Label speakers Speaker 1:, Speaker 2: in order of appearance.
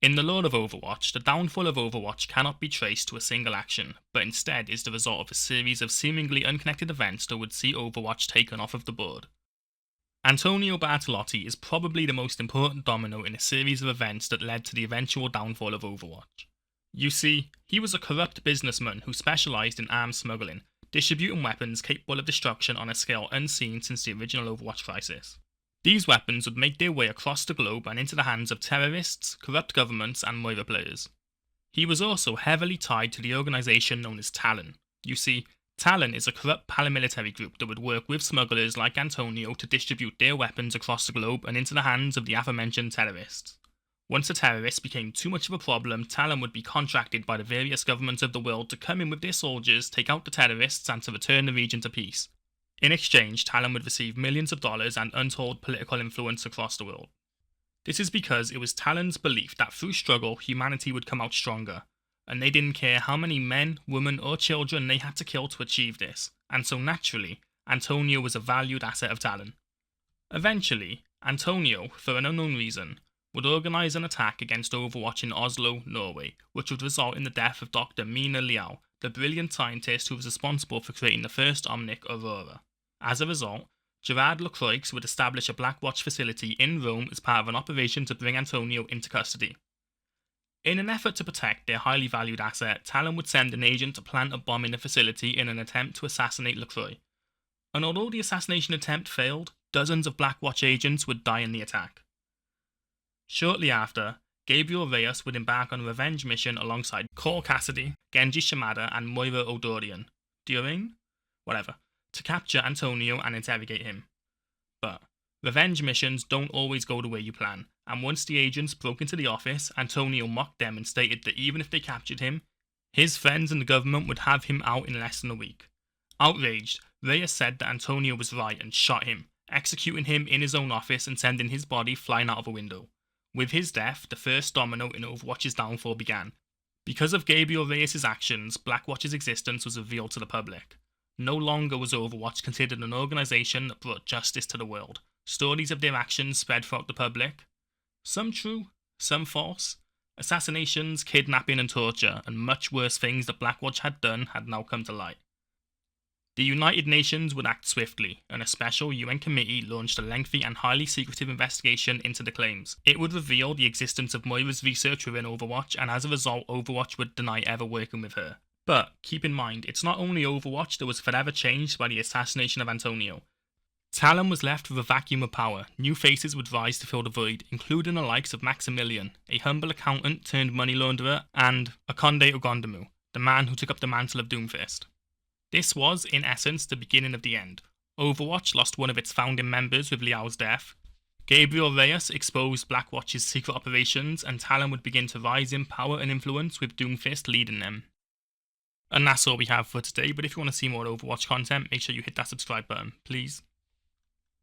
Speaker 1: In the lore of Overwatch, the downfall of Overwatch cannot be traced to a single action, but instead is the result of a series of seemingly unconnected events that would see Overwatch taken off of the board. Antonio Bartolotti is probably the most important domino in a series of events that led to the eventual downfall of Overwatch. You see, he was a corrupt businessman who specialised in arms smuggling, distributing weapons capable of destruction on a scale unseen since the original Overwatch crisis. These weapons would make their way across the globe and into the hands of terrorists, corrupt governments, and Moira players. He was also heavily tied to the organisation known as Talon. You see, Talon is a corrupt paramilitary group that would work with smugglers like Antonio to distribute their weapons across the globe and into the hands of the aforementioned terrorists. Once the terrorists became too much of a problem, Talon would be contracted by the various governments of the world to come in with their soldiers, take out the terrorists, and to return the region to peace. In exchange, Talon would receive millions of dollars and untold political influence across the world. This is because it was Talon's belief that through struggle, humanity would come out stronger, and they didn't care how many men, women, or children they had to kill to achieve this, and so naturally, Antonio was a valued asset of Talon. Eventually, Antonio, for an unknown reason, would organise an attack against Overwatch in Oslo, Norway, which would result in the death of Dr. Mina Liao, the brilliant scientist who was responsible for creating the first Omnic Aurora. As a result, Gerard Lecroix would establish a Blackwatch facility in Rome as part of an operation to bring Antonio into custody. In an effort to protect their highly valued asset, Talon would send an agent to plant a bomb in the facility in an attempt to assassinate Lecroix. And although the assassination attempt failed, dozens of Blackwatch agents would die in the attack. Shortly after, Gabriel Reyes would embark on a revenge mission alongside Cole Cassidy, Genji Shimada, and Moira O'Dorian. During? Whatever. To capture Antonio and interrogate him. But revenge missions don't always go the way you plan, and once the agents broke into the office, Antonio mocked them and stated that even if they captured him, his friends and the government would have him out in less than a week. Outraged, Reyes said that Antonio was right and shot him, executing him in his own office and sending his body flying out of a window. With his death, the first domino in Overwatch's downfall began. Because of Gabriel Reyes' actions, Blackwatch's existence was revealed to the public. No longer was Overwatch considered an organisation that brought justice to the world. Stories of their actions spread throughout the public. Some true, some false. Assassinations, kidnapping and torture, and much worse things that Blackwatch had done had now come to light. The United Nations would act swiftly, and a special UN committee launched a lengthy and highly secretive investigation into the claims. It would reveal the existence of Moira's research within Overwatch, and as a result, Overwatch would deny ever working with her. But keep in mind, it's not only Overwatch that was forever changed by the assassination of Antonio. Talon was left with a vacuum of power. New faces would rise to fill the void, including the likes of Maximilian, a humble accountant turned money launderer, and Akonde Ogondamu, the man who took up the mantle of Doomfist. This was, in essence, the beginning of the end. Overwatch lost one of its founding members with Liao's death. Gabriel Reyes exposed Blackwatch's secret operations, and Talon would begin to rise in power and influence with Doomfist leading them. And that's all we have for today, but if you want to see more Overwatch content, make sure you hit that subscribe button, please.